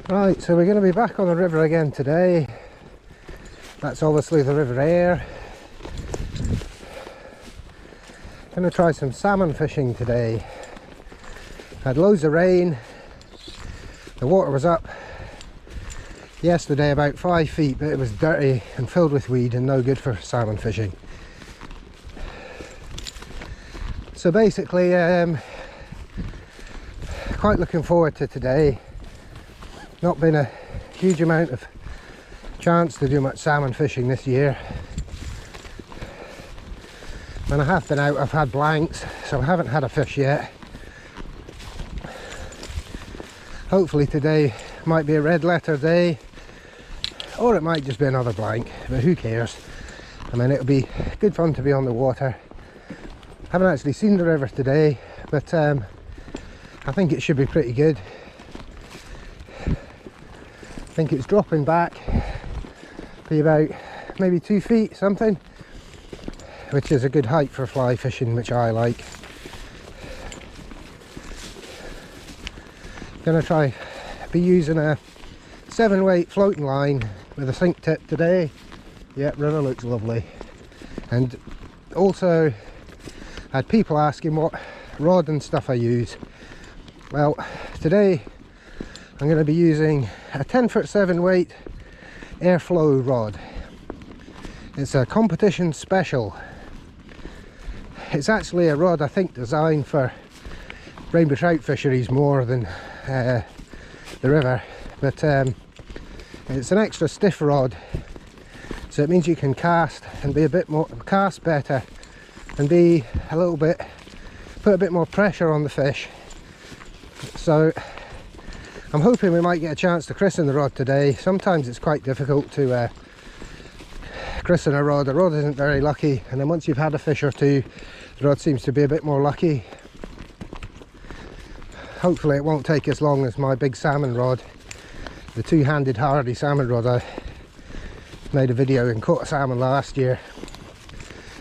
Right, so we're going to be back on the river again today. That's obviously the River Aire. Going to try some salmon fishing today. Had loads of rain. The water was up yesterday about 5 feet, but it was dirty and filled with weed and no good for salmon fishing. So basically, quite looking forward to today. Not been a huge amount of chance to do much salmon fishing this year. When I have been out, I've had blanks, so I haven't had a fish yet. Hopefully today might be a red letter day, or it might just be another blank, but who cares? I mean, it'll be good fun to be on the water. Haven't actually seen the river today, but I think it should be pretty good. I think it's dropping back, be about maybe 2 feet something, which is a good height for fly fishing, which I like. Gonna try be using a 7-weight floating line with a sink tip today. Yeah, river looks lovely. And also had people asking what rod and stuff I use. Well, today I'm going to be using a 10-foot 7-weight airflow rod. It's a competition special. It's actually a rod I think designed for rainbow trout fisheries more than the river, but it's an extra stiff rod, so it means you can cast and be a bit more, cast better and be a little bit, put a bit more pressure on the fish. So I'm hoping we might get a chance to christen the rod today. Sometimes it's quite difficult to christen a rod. The rod isn't very lucky, and then once you've had a fish or two, the rod seems to be a bit more lucky. Hopefully it won't take as long as my big salmon rod, the two-handed Hardy salmon rod. I made a video and caught a salmon last year.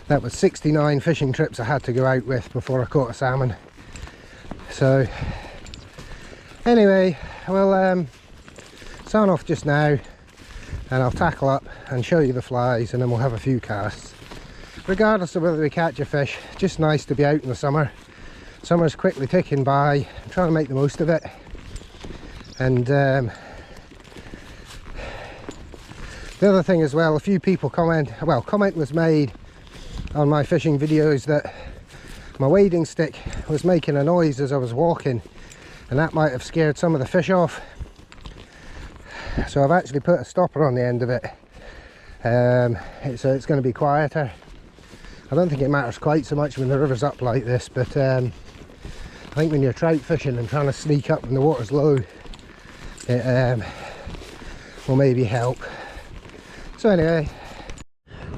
That was 69 fishing trips I had to go out with before I caught a salmon. So anyway, we'll sign off just now, and I'll tackle up and show you the flies, and then we'll have a few casts. Regardless of whether we catch a fish, just nice to be out in the summer. Summer's quickly ticking by. I'm trying to make the most of it. And the other thing as well, a few people comment was made on my fishing videos that my wading stick was making a noise as I was walking, and that might have scared some of the fish off. So I've actually put a stopper on the end of it, so it's going to be quieter. I don't think it matters quite so much when the river's up like this, but I think when you're trout fishing and trying to sneak up when the water's low, it will maybe help. So anyway,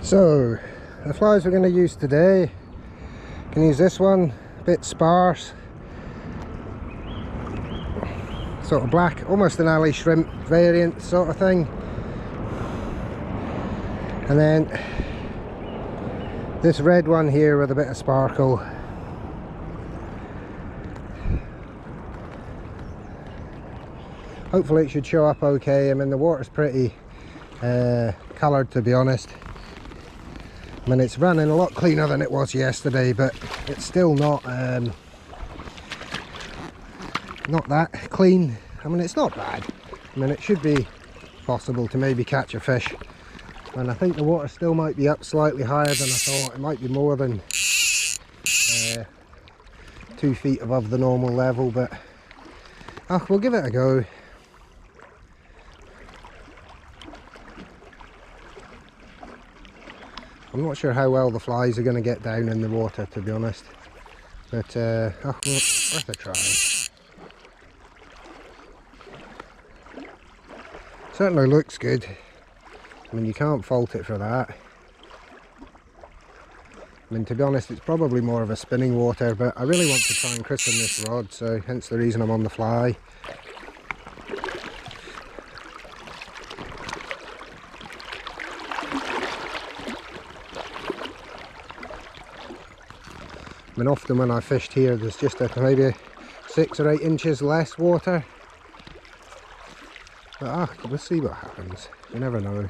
so the flies we're going to use today, can use this one, a bit sparse, sort of black, almost an alley shrimp variant sort of thing. And then this red one here with a bit of sparkle. Hopefully it should show up okay. I mean, the water's pretty coloured, to be honest. I mean, it's running a lot cleaner than it was yesterday, but it's still not that clean. I mean, it's not bad. I mean, it should be possible to maybe catch a fish. And I think the water still might be up slightly higher than I thought. It might be more than 2 feet above the normal level, but we'll give it a go. I'm not sure how well the flies are going to get down in the water, to be honest, but worth a try. Certainly looks good. I mean, you can't fault it for that. I mean, to be honest, it's probably more of a spinning water, but I really want to try and christen this rod, so hence the reason I'm on the fly. I mean, often when I fished here, there's just maybe 6 or 8 inches less water. But we'll see what happens. You never know.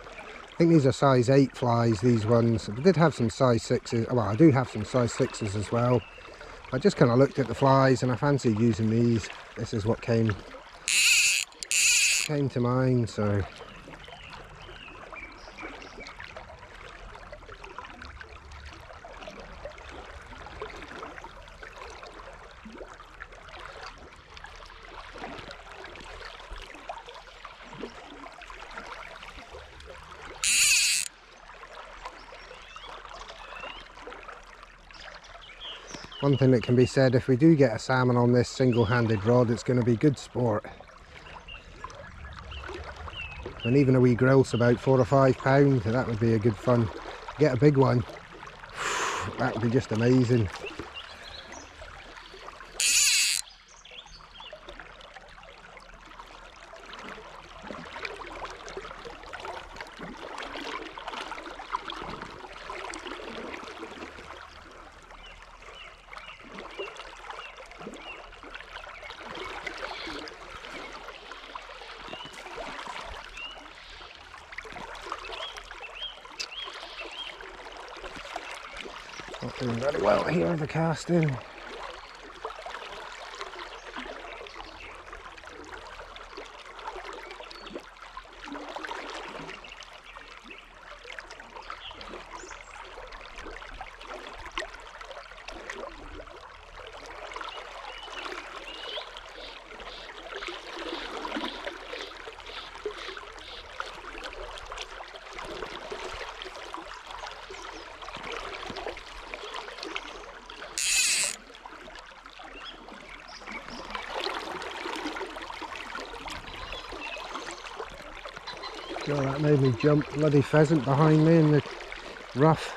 I think these are size 8 flies, these ones. I did have some size 6s. Well, I do have some size 6s as well. I just kind of looked at the flies and I fancied using these. This is what came to mind, so... One thing that can be said, if we do get a salmon on this single-handed rod, it's going to be good sport. And even a wee grill's about 4 or 5 pounds, that would be a good fun. Get a big one, that would be just amazing. Not doing very well here, the casting. Oh, that made me jump. Bloody pheasant behind me in the rough.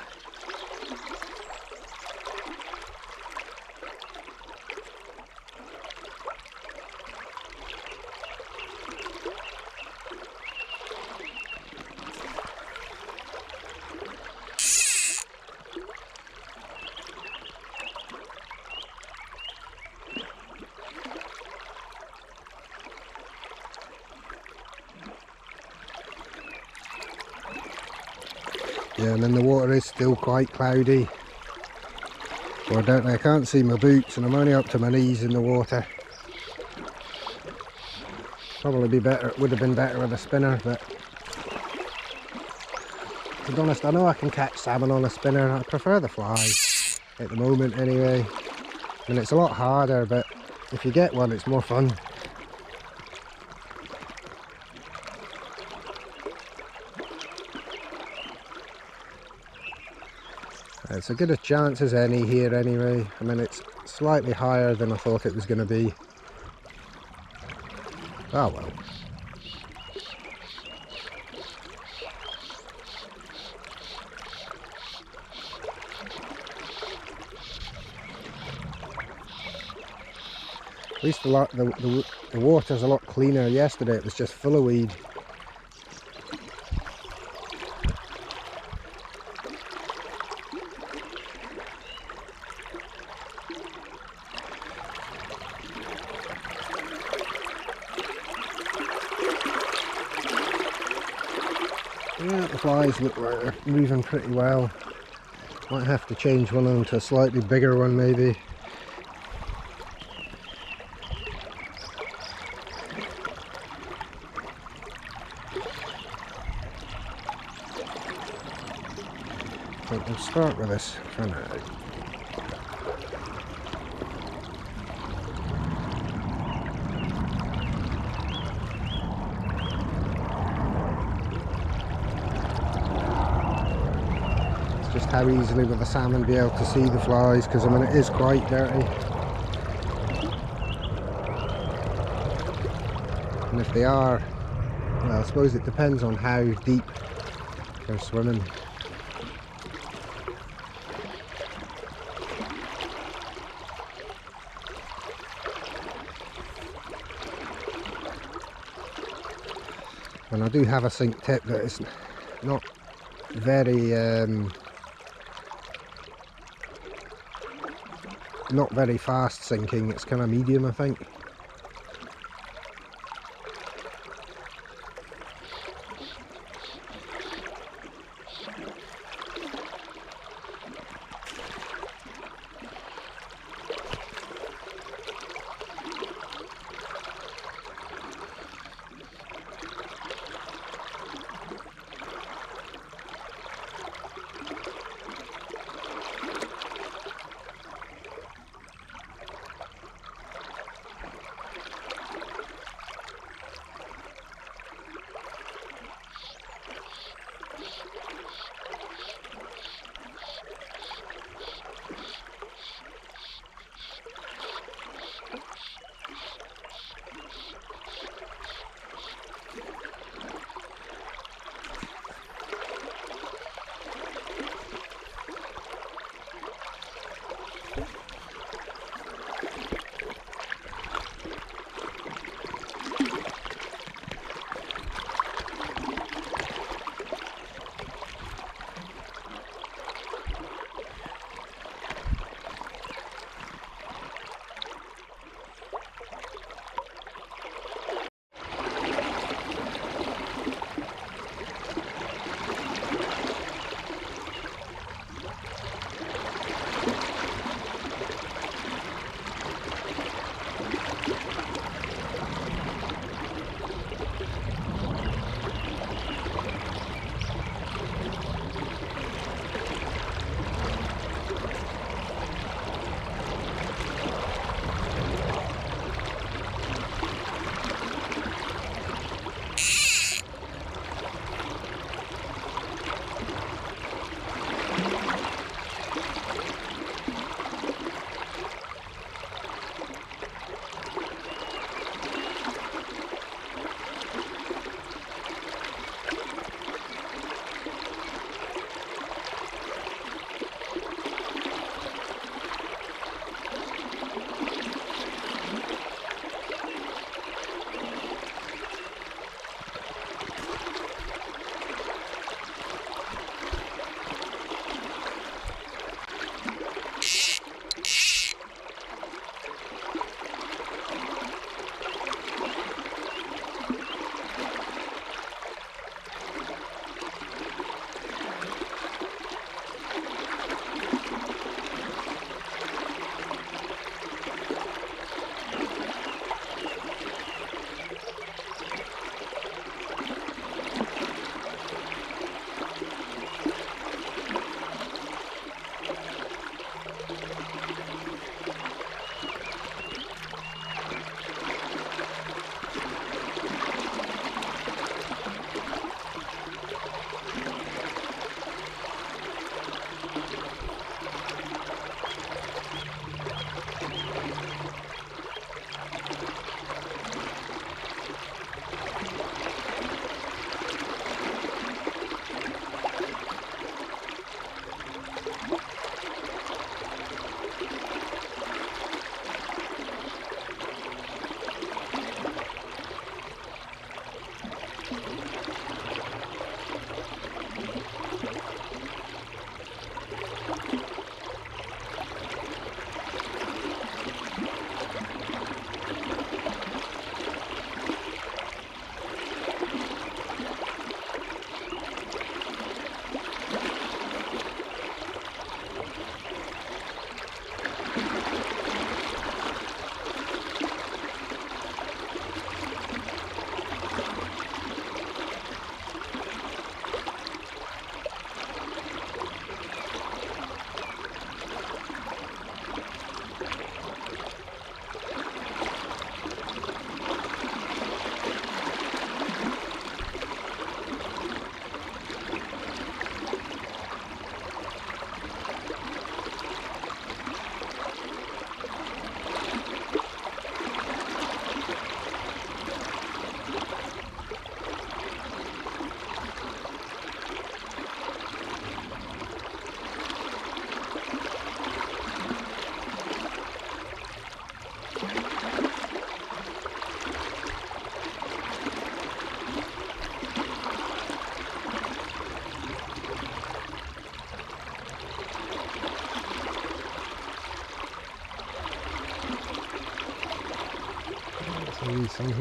Yeah, and then the water is still quite cloudy. Well, I don't know, I can't see my boots and I'm only up to my knees in the water. Probably be better, it would have been better with a spinner, but to be honest, I know I can catch salmon on a spinner. I prefer the fly at the moment anyway. I mean, it's a lot harder, but if you get one, it's more fun. It's as good a chance as any here anyway. I mean, it's slightly higher than I thought it was going to be. Oh well. At least the water's a lot cleaner. Yesterday it was just full of weed. Yeah, the flies look like they're moving pretty well. Might have to change one onto a slightly bigger one maybe. But we'll start with this for now. Just how easily will the salmon be able to see the flies, because I mean it is quite dirty. And if they are, well, I suppose it depends on how deep they're swimming. And I do have a sink tip that is not very not very fast sinking. It's kind of medium, I think.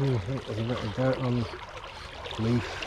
I think there's a bit of dirt on the leaf.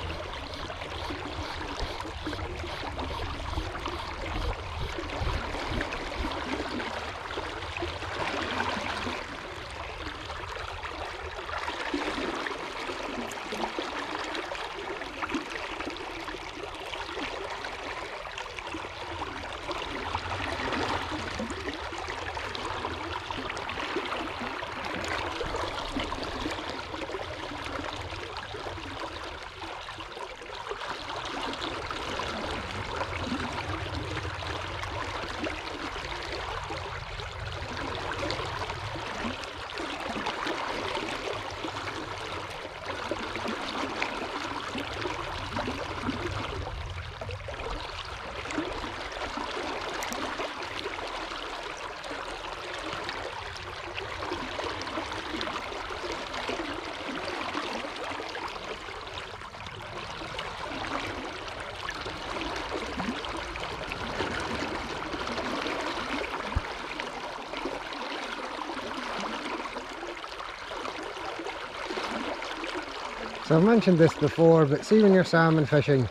So I've mentioned this before, but see when you're salmon fishing,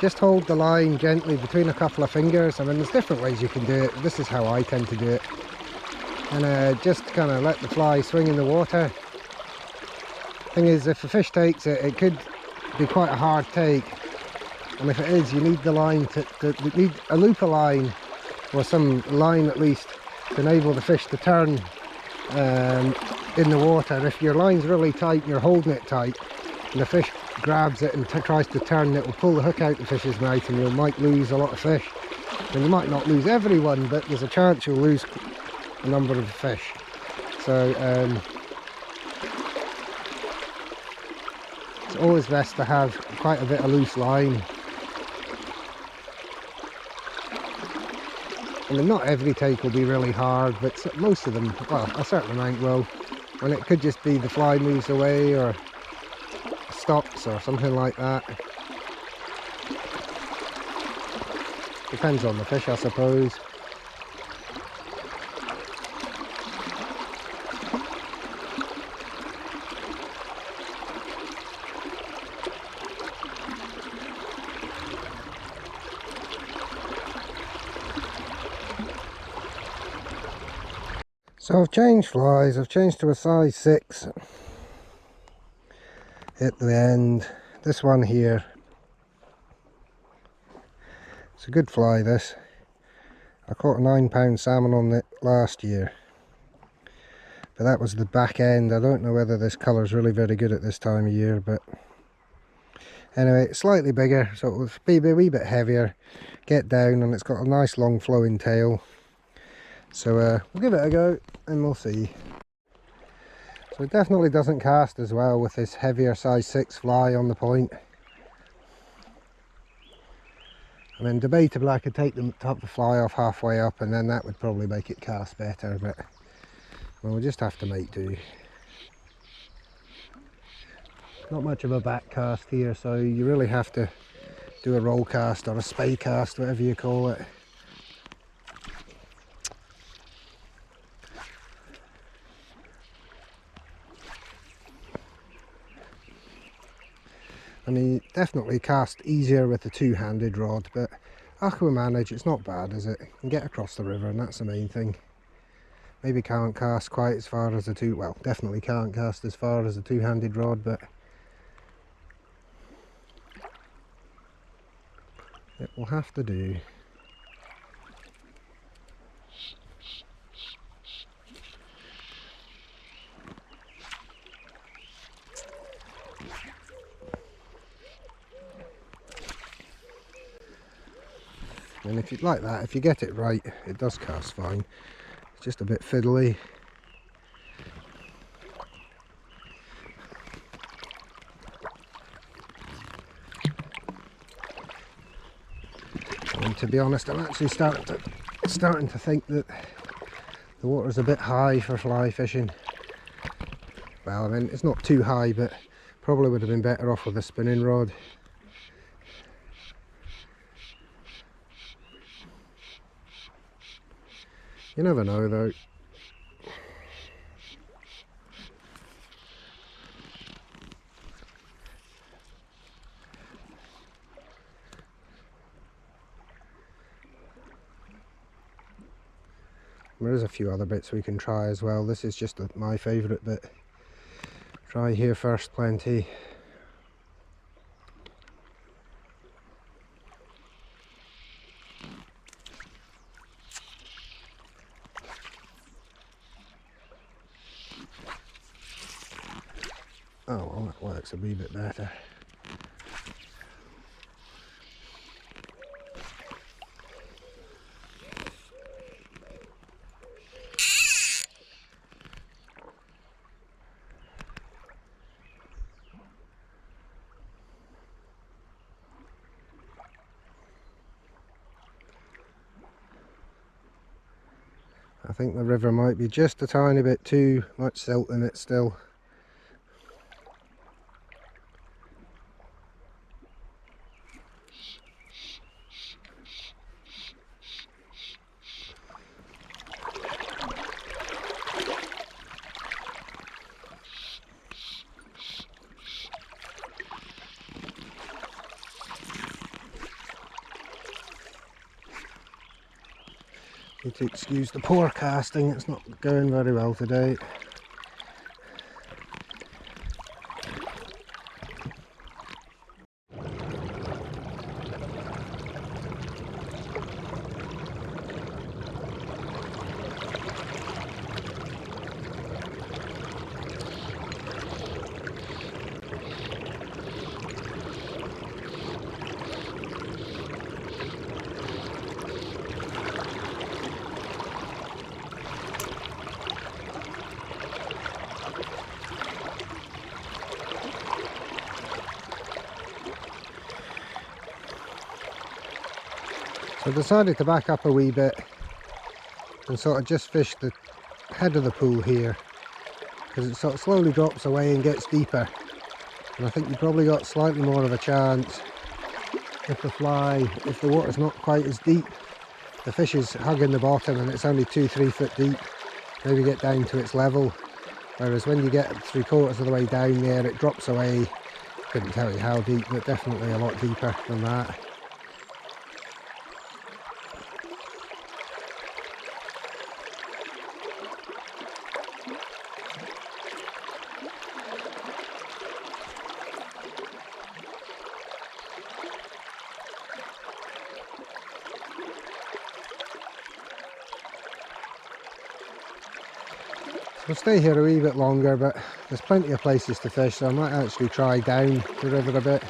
just hold the line gently between a couple of fingers. I mean, there's different ways you can do it. This is how I tend to do it. And just kind of let the fly swing in the water. Thing is, if the fish takes it, it could be quite a hard take. And if it is, you need the line you need a looper line, or some line at least, to enable the fish to turn in the water. If your line's really tight and you're holding it tight, and the fish grabs it and tries to turn, it will pull the hook out the fish's mouth, and you might lose a lot of fish. And you might not lose everyone, but there's a chance you'll lose a number of fish. So it's always best to have quite a bit of loose line. I mean, not every take will be really hard, but most of them, well, a certain amount will. And it could just be the fly moves away or stops or something like that. Depends on the fish, I suppose. So I've changed flies. I've changed to a size 6 at the end. This one here, it's a good fly this. I caught a 9-pound salmon on it last year, but that was the back end. I don't know whether this colour is really very good at this time of year, but anyway, it's slightly bigger, so it will be a wee bit heavier, get down, and it's got a nice long flowing tail. So we'll give it a go and we'll see. So it definitely doesn't cast as well with this heavier size 6 fly on the point. I mean, debatably I could take the fly off halfway up, and then that would probably make it cast better, but well, we'll just have to make do. Not much of a back cast here, so you really have to do a roll cast or a spey cast, whatever you call it. I mean, definitely cast easier with the two-handed rod, but I can manage. It's not bad, is it? You can get across the river, and that's the main thing. Maybe can't cast quite as far as the well, definitely can't cast as far as the two-handed rod, but it will have to do. And if you like that, if you get it right, it does cast fine. It's just a bit fiddly. And to be honest, I'm actually starting to think that the water's a bit high for fly fishing. Well, I mean, it's not too high, but probably would have been better off with a spinning rod. You never know though. There is a few other bits we can try as well. This is just my favourite bit. Try here first, plenty. Oh well, that works a wee bit better. I think the river might be just a tiny bit too much silt in it still. Need to excuse the poor casting, it's not going very well today. So I decided to back up a wee bit and sort of just fish the head of the pool here, because it sort of slowly drops away and gets deeper, and I think you probably got slightly more of a chance if the water's not quite as deep, the fish is hugging the bottom and it's only 2-3 foot deep, maybe get down to its level, whereas when you get 3/4 of the way down there it drops away. Couldn't tell you how deep, but definitely a lot deeper than that. We'll stay here a wee bit longer, but there's plenty of places to fish, so I might actually try down the river a bit.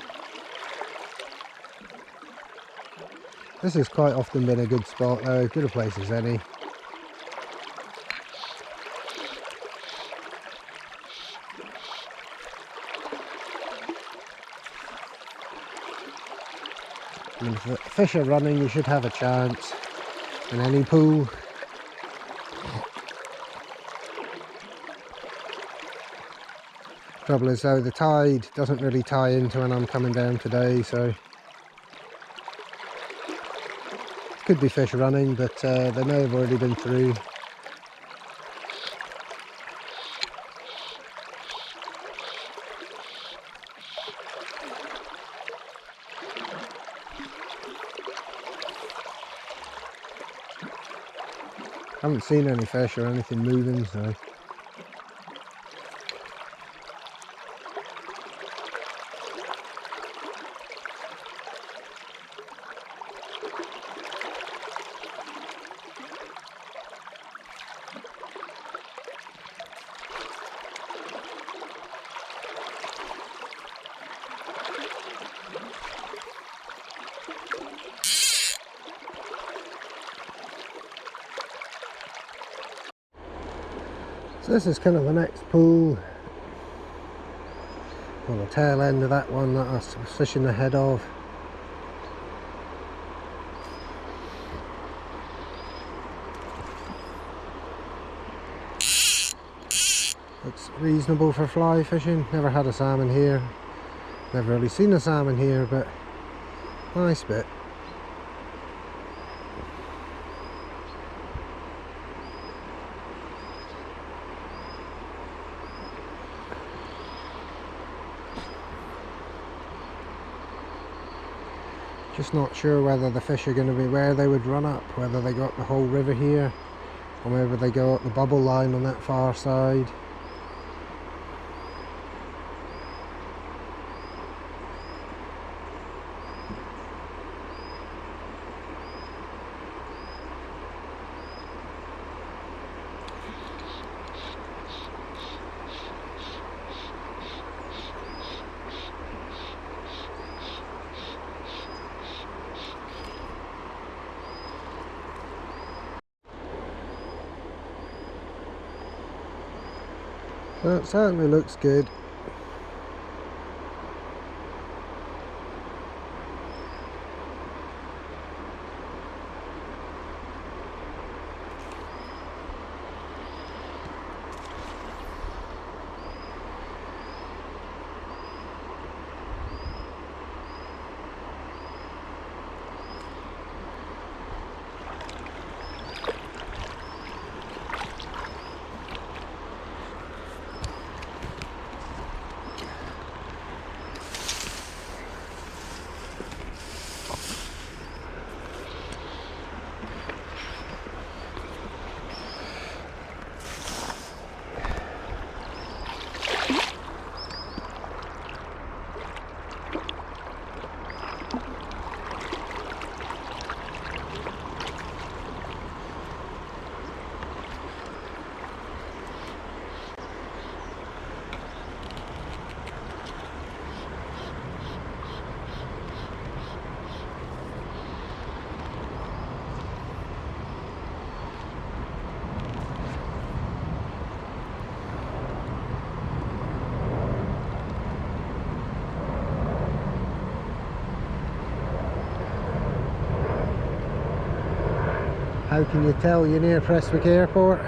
This has quite often been a good spot though, good a place as any. And if the fish are running, you should have a chance in any pool. Trouble is though, the tide doesn't really tie into when I'm coming down today, so could be fish running, but they may have already been through. Haven't seen any fish or anything moving, so this is kind of the next pool, or the tail end of that one that I was fishing the head of. It's reasonable for fly fishing. Never had a salmon here, never really seen a salmon here, but nice bit. Just not sure whether the fish are going to be where they would run up, whether they got the whole river here or maybe they go up the bubble line on that far side. That certainly looks good. How can you tell you're near Prestwick Airport?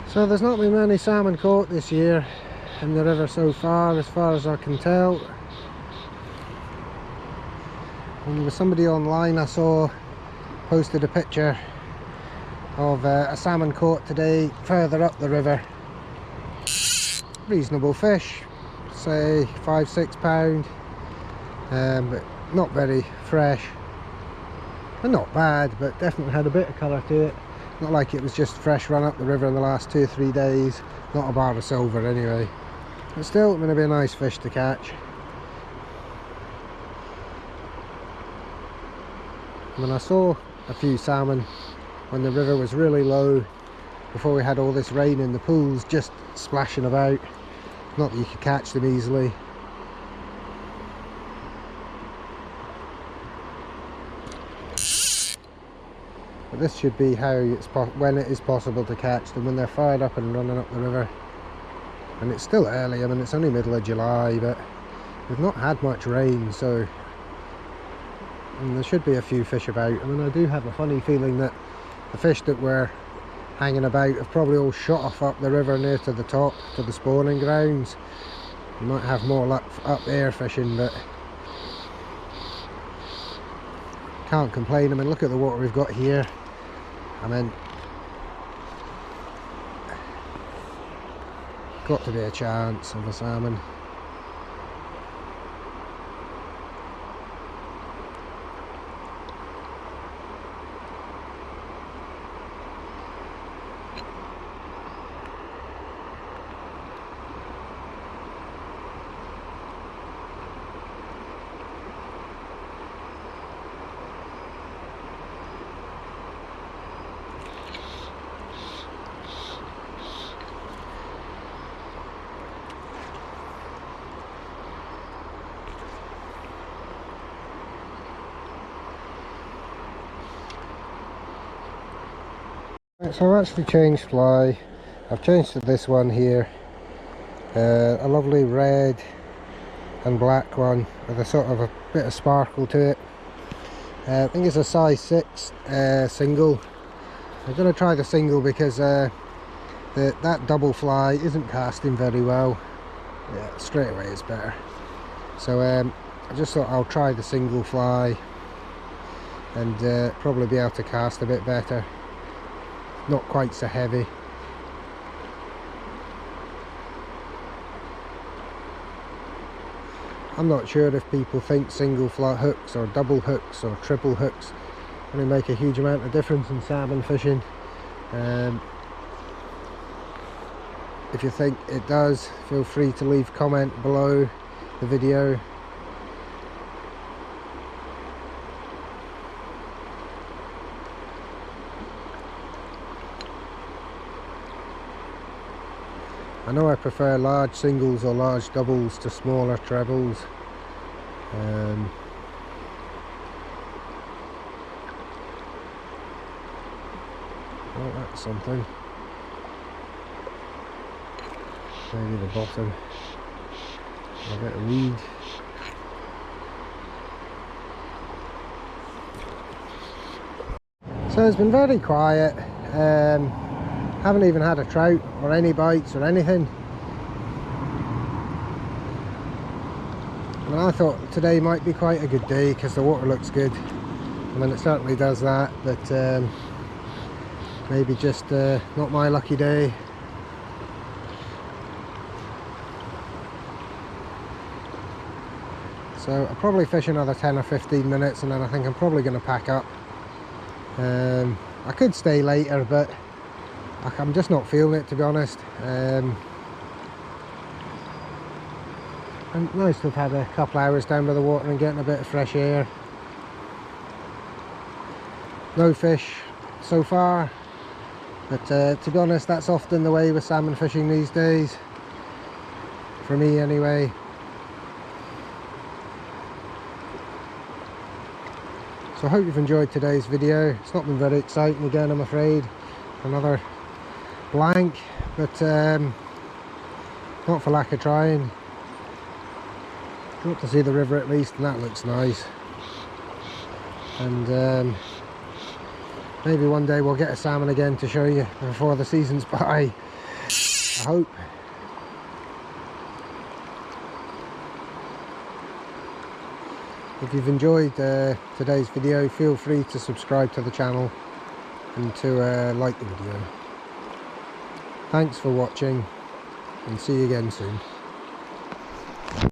So there's not been many salmon caught this year in the river so far as I can tell. And there was somebody online I saw posted a picture of a salmon caught today further up the river. Reasonable fish, say 5-6 pound, but not very fresh. And not bad, but definitely had a bit of colour to it. Not like it was just fresh run up the river in the last 2 or 3 days. Not a bar of silver anyway. But still going to be a nice fish to catch. When I saw a few salmon when the river was really low, before we had all this rain in the pools just splashing about. Not that you could catch them easily. But this should be how it's when it is possible to catch them, when they're fired up and running up the river. And it's still early, I mean it's only middle of July, but we've not had much rain, so there should be a few fish about. I mean I do have a funny feeling that the fish that were hanging about have probably all shot off up the river near to the top, to the spawning grounds. You might have more luck up there fishing, but can't complain. I mean look at the water we've got here. I mean, got to be a chance of a salmon. So I've actually changed fly. I've changed to this one here, a lovely red and black one with a sort of a bit of sparkle to it. I think it's a size 6 single. I'm going to try the single because that double fly isn't casting very well. Yeah, straight away it's better. So I just thought I'll try the single fly and probably be able to cast a bit better. Not quite so heavy. I'm not sure if people think single fly hooks or double hooks or triple hooks really make a huge amount of difference in salmon fishing. If you think it does, feel free to leave a comment below the video. I know I prefer large singles or large doubles to smaller trebles. Oh, that's something. Maybe the bottom. A bit of weed. So it's been very quiet. Haven't even had a trout or any bites or anything. And I thought today might be quite a good day because the water looks good. I mean, it certainly does that, but maybe just not my lucky day. So I'll probably fish another 10 or 15 minutes and then I think I'm probably going to pack up. I could stay later, but I'm just not feeling it, to be honest. And nice to have had a couple hours down by the water and getting a bit of fresh air. No fish so far, but to be honest, that's often the way with salmon fishing these days, for me anyway. So I hope you've enjoyed today's video. It's not been very exciting again, I'm afraid. Another blank, but not for lack of trying. Got to see the river at least, and that looks nice. And maybe one day we'll get a salmon again to show you before the season's by. I hope. If you've enjoyed today's video, feel free to subscribe to the channel and to like the video. Thanks for watching, and see you again soon.